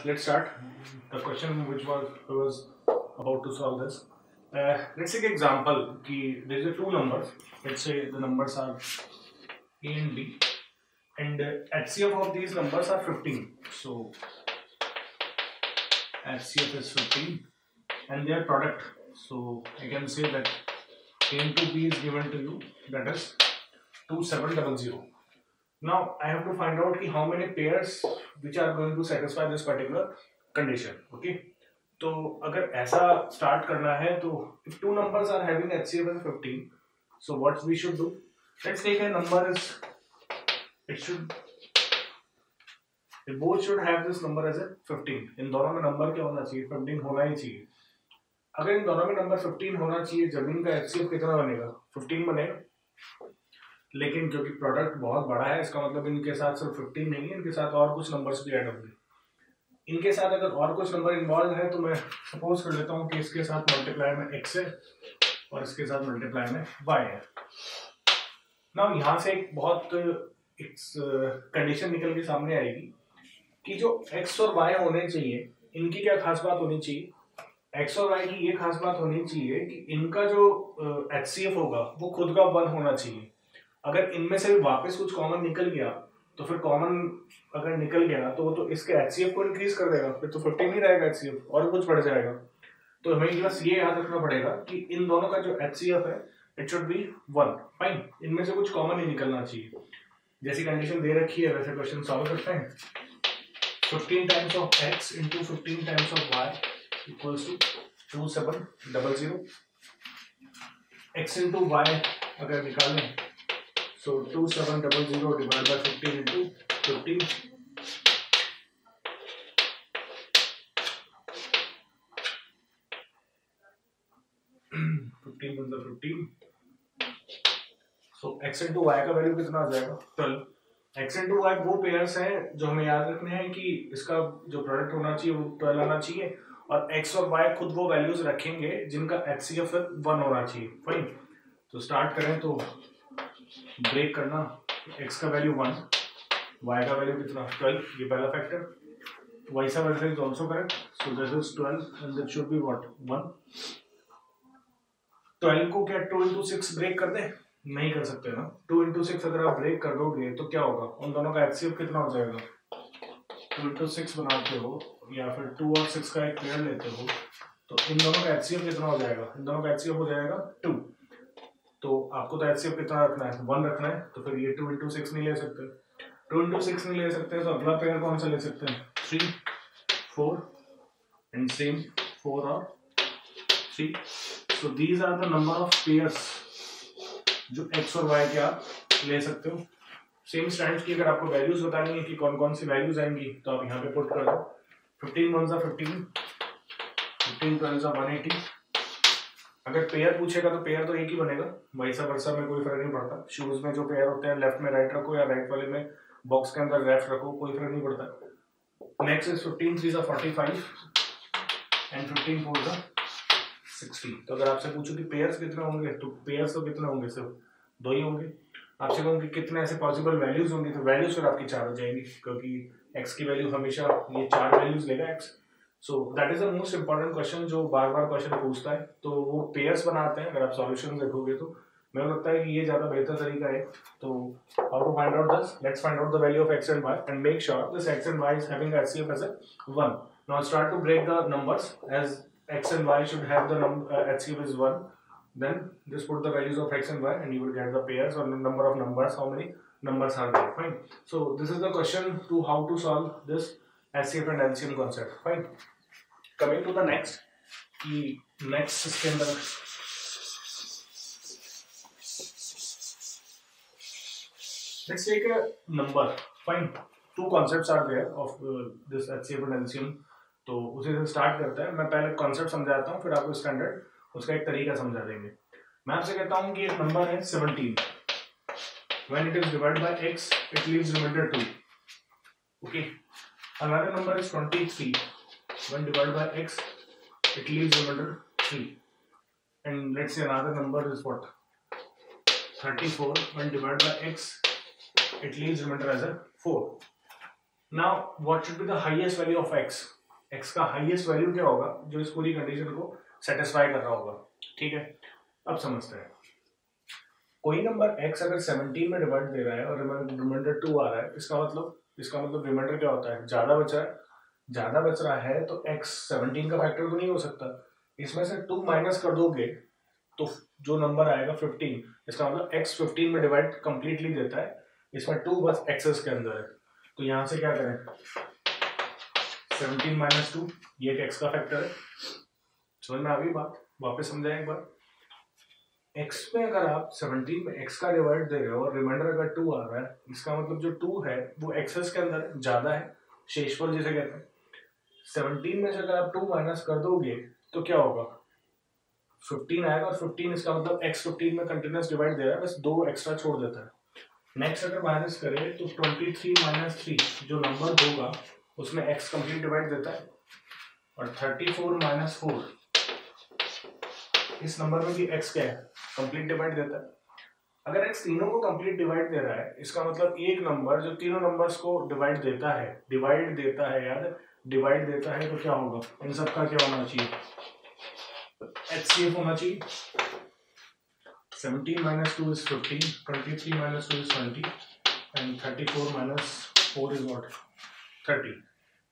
let's start the question which was about to solve this. Let's take example. There is two numbers. Let's say the numbers are A and B, and HCF of these numbers are 15. So HCF is 15, and their product. So I can say that A into B is given to you. That is 2700. Now I have to find out ki how many pairs which are going to satisfy this particular condition. Okay, तो अगर ऐसा start करना है तो if two numbers are having HCF as 15, so what we should do? Let's take a number is both should have this number as a 15. इन दोनों में number क्या होना चाहिए? 15 होना ही चाहिए. अगर इन दोनों में नंबर 15 होना चाहिए, जमीन का HCF कितना बनेगा? 15 बनेगा. लेकिन क्योंकि प्रोडक्ट बहुत बड़ा है, इसका मतलब इनके साथ सिर्फ 15 नहीं है, इनके साथ और कुछ नंबर्स भी ऐड होंगे. इनके साथ अगर और कुछ नंबर इन्वॉल्व है तो मैं सपोज कर लेता हूँ कि इसके साथ मल्टीप्लाई में x है और इसके साथ मल्टीप्लाई में y है. नाउ यहाँ से एक बहुत कंडीशन निकल के सामने आएगी कि जो x और y होने चाहिए, इनकी क्या खास बात होनी चाहिए? x और y की ये खास बात होनी चाहिए कि इनका जो HCF होगा वो खुद का 1 होना चाहिए. अगर इनमें से भी वापस कुछ कॉमन निकल गया तो फिर कॉमन अगर निकल गया तो इसके HCF को इंक्रीज कर देगा, फिर तो 15 ही रहेगा HCF और कुछ बढ़ जाएगा. तो हमें बस ये याद रखना पड़ेगा कि इन दोनों का जो HCF है इट शुड बी 1. फाइन, इनमें से कुछ कॉमन ही निकलना चाहिए. जैसी कंडीशन दे रखी है वैसे क्वेश्चन सॉल्व करते हैं. 15 times of x into 15 times of y equals to 2700. x into y अगर निकालें so 2700 divided by 15 into 15. मतलब 15. So x into y का वैल्यू कितना आ जाएगा? 12. x into y वो पेयर्स हैं जो हमें याद रखने हैं कि इसका जो प्रोडक्ट होना चाहिए वो 12 आना चाहिए, और x और y खुद वो वैल्यूज रखेंगे जिनका HCF 1 होना चाहिए. फाइन, तो स्टार्ट करें तो ब्रेक करना. x का वैल्यू 1, y का वैल्यू कितना? 12. ये पहला factor. Vice versa is also correct. So this is 12 and that should be what? 1. 12 को क्या 2 into 6 ब्रेक कर दे? नहीं कर सकते ना. 2 into 6 अगर आप ब्रेक कर दोगे तो क्या होगा? उन दोनों का HCF कितना हो जाएगा? 2 into 6 बनाते हो या फिर 2 और 6 का एक पेयर लेते हो तो इन दोनों का HCF कितना हो जाएगा? इन दोनों का HCF हो जाएगा 2. तो आपको तो HCF कितना रखना है? 1 रखना है. तो फिर ये 2 into 6 नहीं ले सकते. 2 into 6 नहीं ले सकते तो अगला पेयर कौन सा ले सकते हैं? 3, 4 एंड सेम 4 और 3. So these are the number of pairs जो x और y के आप ले सकते हो. सेम स्टैंडर्ड की अगर आपको वैल्यूज बतानी है कि कौन कौन सी वैल्यूज आएंगी तो आप यहाँ पे पुट कर दो. 15 1 15, 15 12 180. अगर पेयर पूछेगा तो पेयर तो एक ही बनेगा, वैसा वर्सा में कोई फर्क नहीं पड़ता. शूज में जो पेयर होते हैं लेफ्ट में राइट रखो या राइट वाले में बॉक्स के अंदर लेफ्ट रखो, कोई फर्क नहीं पड़ता. Next is 15 3 45 and 15 4 60. तो अगर आपसे पूछो कि पेयर्स कितने होंगे तो पेयर्स तो कितने होंगे? सिर्फ 2 ही होंगे. आपसे कहूँ कि कितने ऐसे पॉसिबल वैल्यूज होंगे तो वैल्यूज फिर आपकी 4 हो जाएंगी, क्योंकि x की वैल्यू हमेशा ये 4 वैल्यूज लेगा x. So that is the most important question जो बार बार क्वेश्चन पूछता है. तो वो पेयर्स बनाते हैं. अगर आप सॉल्यूशन देखोगे तो मेरे को लगता है कि ये ज्यादा बेहतर तरीका है. तो how to find out this? Let's find out the value of x and y and make sure this x and y is having HCF as 1. Now start to break the numbers as x and y should have the HCF is 1. Then just put the values of x and y and you will get the pairs or the number of numbers, how many numbers are there. Fine. So this is the question to how to solve this HCF and LCM concept. Fine. Coming to the next. Next इसके अंदर let's take a number. Fine. Two concepts are there of this HCF and LCM. तो उसी से start करता है. मैं पहले concept समझाता हूँ, फिर आपको स्टैंडर्ड उसका एक तरीका समझा देंगे. मैं आपसे कहता हूँ कि एक नंबर है 17. When it is divided by x, it leaves remainder 2. Okay. Another number is 23. When divided by x, it leaves remainder 3. And let's say another number is what? 34. When divided by x, it leaves remainder as a 4. Now what should be the highest value of x, x का highest value क्या होगा जो इस पूरी condition को satisfy कर रहा होगा। ठीक है, अब समझते हैं। कोई नंबर x अगर 17 में डिवाइड दे रहा है और रिमाइंडर 2 आ रहा है, इसका मतलब रिमाइंडर क्या होता है, ज्यादा बच रहा है। ज्यादा बच रहा है तो x 17 का फैक्टर तो नहीं हो सकता, इसमें से 2 माइनस कर दोगे तो जो नंबर आएगा 15, इसका मतलब x 15 में डिवाइड कंप्लीटली देता है, इसमें 2 बस एक्सेस के अंदर है। तो यहाँ से क्या करें, 17 माइनस 2, ये एक x का फैक्टर है। समझ में आ गई बात, वापस समझाएं एक बार। x में अगर आप 17 में x का डिवाइड दे रहे हो और रिमाइंडर अगर 2 आ रहा है, इसका मतलब जो 2 है वो एक्सेस के अंदर ज्यादा है, शेषफल जिसे कहते हैं। 17 में से अगर आप 2 माइनस कर दोगे तो क्या होगा, 15 आएगा, और 15 इसका मतलब x 15 में कंटिन्यूस डिवाइड दे रहा है, बस 2 एक्स्ट्रा छोड़ देता है। नेक्स्ट अगर माइनस करें तो 23 माइनस 3 जो नंबर होगा उसमें x कंप्लीट डिवाइड देता है, और 34 माइनस 4 इस नंबर में भी x क्या है, कंप्लीट डिवाइड देता है। अगर x तीनों को कंप्लीट डिवाइड दे रहा है, इसका मतलब एक नंबर जो तीनों नंबर्स को डिवाइड देता है याद, डिवाइड देता है, तो क्या होगा, इन सब का क्या होना चाहिए, HCF होना चाहिए। 17 minus 2 is 15, 23 minus 2 is 20, and 34 minus 4 is what, 30।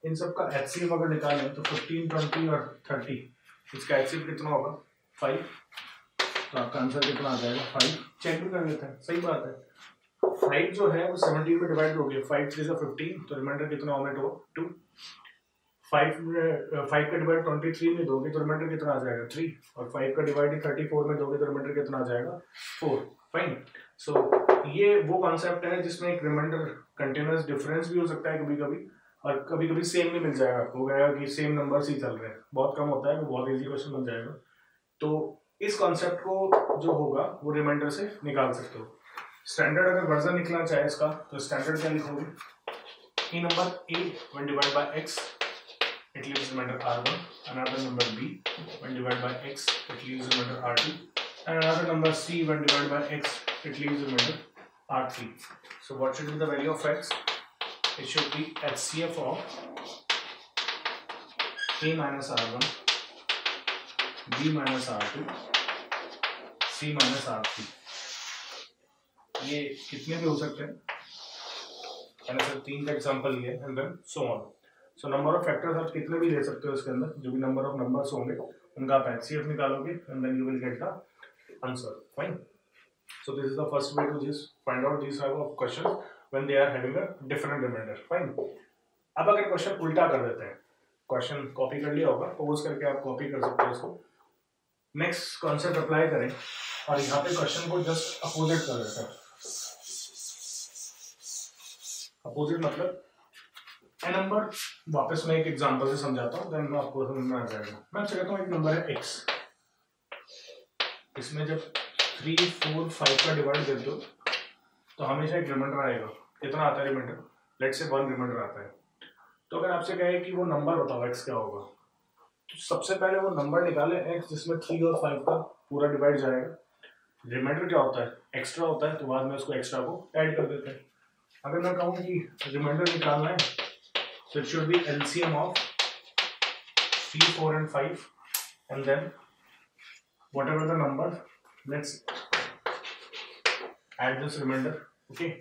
इन सब का HCF अगर निकालें तो 15, 20 और 30, इसका HCF कितना होगा, 5। तो आपका आंसर कितना आ जाएगा, 5। चेक भी कर लेते हैं, सही बात है। 5 जो है वो 17 में डिवाइड हो गया, 5 3 15, तो रिमाइंडर कितना ओमिट हो, 2। 5 का डिवाइड 23 में दोगे तो रिमाइंडर कितना आ जाएगा, 3, और 5 का डिवाइड 34 में दोगे तो रिमाइंडर कितना आ जाएगा, 4। फाइन। सो ये वो कॉन्सेप्ट है जिसमें एक रिमाइंडर कंटिन्यूअस डिफरेंस भी हो सकता है कभी कभी, और कभी कभी सेम भी मिल जाएगा आपको, कहेगा कि सेम नंबर्स ही चल रहे हैं, बहुत कम होता है, वो बहुत इजी क्वेश्चन बन जाएगा। तो इस कॉन्सेप्ट को जो होगा वो रिमाइंडर से निकाल सकते हो। स्टैंडर्ड अगर वर्जन निकलना चाहे इसका तो स्टैंडर्ड क्या लिखोगे, ई number a when divided by x it leaves remainder r1, another number b when divided by x it leaves remainder r2, and another number c when divided by x it leaves remainder r3. So what should be the value of x? It should be HCF of a minus r1, b minus r2, c minus r3। ये कितने भी हो सकते हैं, मैंने सिर्फ 3 का example लिया है, and then so on. So number of factors आप कितने भी ले सकते हो इसके अंदर, जो भी नंबर ऑफ नंबर्स होंगे उनका आप HCF निकालोगे and then you will get the answer. Fine. So this is the first way to just find out this type of questions when they are having a different remainder. Fine. अब अगर question उल्टा कर देते हैं, question copy कर लिया होगा, pose करके आप कॉपी कर सकते हो इसको। नेक्स्ट कॉन्सेप्ट अप्लाई करें और यहाँ पे क्वेश्चन को जस्ट अपोजिट कर देते हैं। अपोजिट मतलब ए नंबर, वापस मैं एक एग्जांपल से समझाता हूँ, देन आपको समझ में आ जाएगा। मैं आपसे कहता हूँ एक नंबर है x, इसमें जब 3, 4, 5 का डिवाइड दे दो तो हमेशा एक रिमाइंडर आएगा। कितना आता है रिमाइंडर, लेट्स से 1 रिमाइंडर आता है। तो अगर आपसे कहे कि वो नंबर बताओ x क्या होगा, तो सबसे पहले वो नंबर निकाले x जिसमें 3 और 5 का पूरा डिवाइड जाएगा। रिमाइंडर क्या होता है, एक्स्ट्रा होता है, तो बाद में उसको एक्स्ट्रा को ऐड कर देते हैं। अगर मैं कहूँ कि रिमाइंडर निकालना है, so it should be LCM of 3, 4 and 5, and then whatever the number, let's add this remainder. Okay,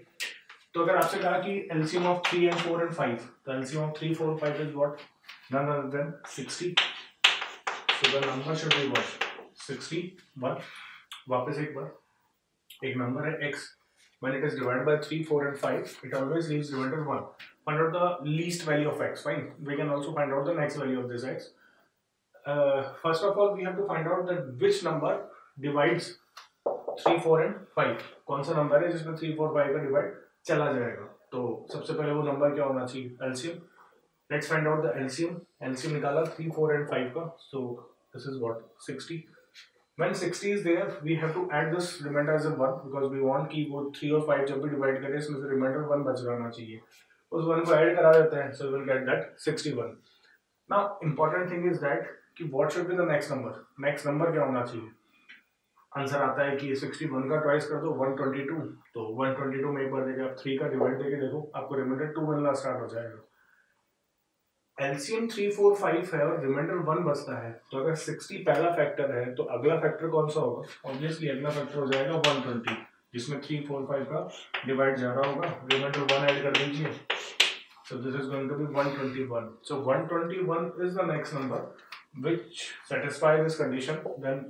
तो अगर आपसे कहा कि LCM of 3 and 4 and 5, तो LCM of 3, 4, 5 is what, none other than 60. So the number should be what, 61. वापस एक बार, एक number है x, when it is divided by 3, 4 and 5, it always leaves remainder 1. Find out the least value of x. Fine. We can also find out the next value of this x. First of all, we have to find out that which number divides 3, 4 and 5. कौन सा number है जिसमें 3, 4, 5 का divide चला जाएगा। तो सबसे पहले वो नंबर क्या होना चाहिए, LCM. Let's find out the LCM. LCM निकाला 3, 4 and 5 का. So this is what, 60. When 60 is there, we have to add this remainder as a 1 because we want कि वो 3 और 5 जब भी डिवाइड करें इसमें से रिमाइंडर 1 बच रहना चाहिए, उस 1 को ऐड करा देते हैं, so we will get that 61. Now important thing is that कि what should be the next number, next number क्या होना चाहिए। आंसर आता है कि 61 का ट्वाइस कर दो 122, तो 122 में एक बार देखे आप 3 का डिवाइड देके देखो, आपको रिमाइंडर 2 मिलना स्टार्ट हो जाएगा। एलसीएम 3, 4, 5 है और रिमाइंडर 1 बचता है, तो अगर 60 पहला फैक्टर है तो अगला फैक्टर कौन सा होगा? ऑब्वियसली अगला फैक्टर हो जाएगा 120, जिसमें 3, 4, 5 का डिवाइड जा रहा होगा, रिमाइंडर 1 ऐड कर दीजिए, so this is going to be 121. So 121 is the next number which satisfies this condition. Then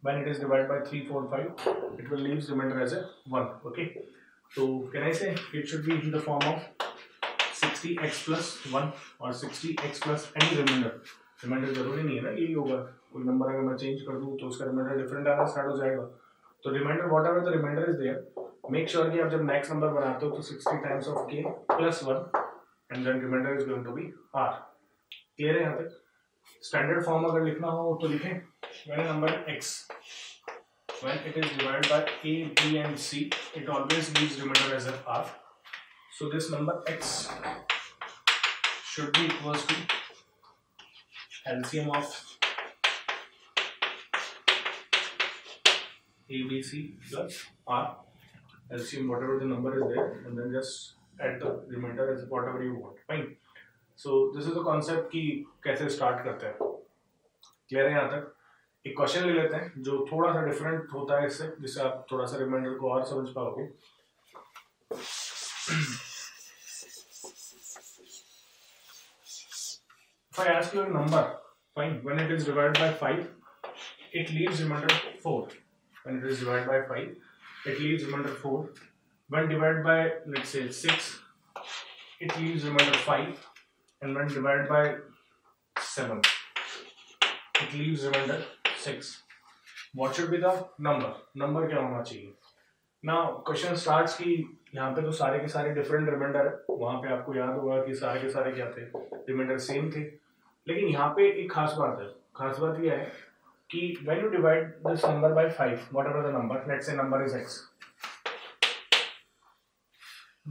when it is divided by 3, 4, 5, it will leave remainder as a 1. Okay, so can I say it should be in the form of 60x plus 1 or 60x plus any remainder. Remainder जरूरी नहीं है ना यही होगा, कोई number अगर मैं change कर दूं तो उसका रिमाइंडर डिफरेंट आना स्टार्ट हो जाएगा। तो remainder whatever the remainder is there, make sure कि आप जब नेक्स्ट नंबर बनाते हो तो 60 times of k plus 1 and then remainder is going to be r। Clear है? यहाँ पे स्टैंडर्ड फॉर्म अगर लिखना हो तो लिखें when number x when it is divided by a, b and c, it always leaves remainder as r. So this number x should be equals to LCM of a, b, c plus r, LCM whatever the number is there, and then just add the remainder as whatever you want. Fine. So this is the concept कि कैसे start करते हैं। Clear है यहाँ तक? एक question ले लेते हैं जो थोड़ा सा डिफरेंट होता है इससे, जिससे आप थोड़ा सा रिमाइंडर को और समझ पाओगे। If I ask you a number, fine, when it is divided by 5, it leaves remainder 4. When it is divided by 5, it leaves remainder 4. When divided by, let's say 6, it leaves remainder 5. And when divided by 7, it leaves remainder 6. What should be the number? Number क्या होना चाहिए? Now question starts कि यहाँ पे तो सारे के सारे डिफरेंट रिमाइंडर है, वहाँ पे आपको याद होगा कि सारे के सारे क्या थे, रिमाइंडर सेम थे। लेकिन यहाँ पे एक खास बात है, खास बात यह है कि when you divide this number by 5, whatever the number, let's say number is x,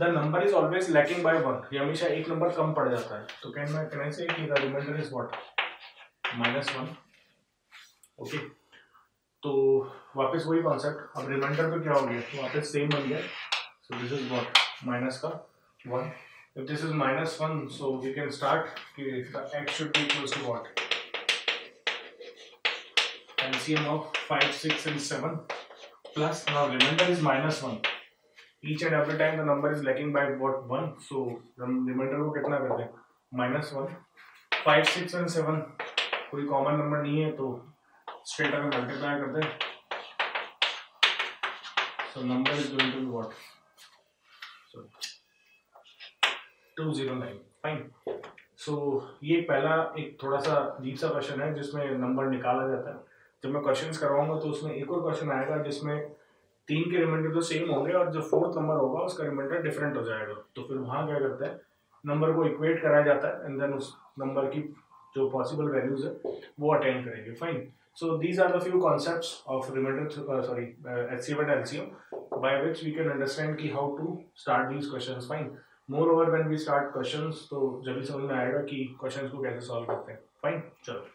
the number is always lacking by 1. ये हमेशा एक नंबर कम पड़ जाता है, तो can I say कि the remainder is what? -1. Okay, तो वापस वही कॉन्सेप्ट, अब रिमाइंडर पे क्या हो गया, वापस सेम बन गया। So this is what, minus का 1. If this is -1, so we can start कि the x should be equals to what, LCM of 5, 6 and 7 plus now reminder is -1. Each and every time the number is lacking by what 1, so reminder को कितना कर दें, -1. 5, 6 and 7 कोई common number नहीं है, तो straight अगर मल्टीप्लाई करते हैं, so number is going to be what, so 209. Fine. So ये पहला एक थोड़ा सा अजीब सा क्वेश्चन है जिसमें नंबर निकाला जाता है। जब मैं क्वेश्चंस करवाऊंगा तो उसमें एक और क्वेश्चन आएगा जिसमें 3 के रिमाइंडर तो सेम होंगे और जो 4th नंबर होगा उसका रिमाइंडर डिफरेंट हो जाएगा। तो फिर वहाँ क्या करते हैं, नंबर को इक्वेट कराया जाता है एंड देन उस नंबर की जो पॉसिबल वैल्यूज है वो अटेंड करेंगे। Fine. So these are the few concepts of remainder, HCF and LCM, by which we can understand कि how to start these questions. Fine. Moreover, when we start questions, तो जब भी समझ में आएगा कि questions को कैसे solve करते हैं. Fine. चलो.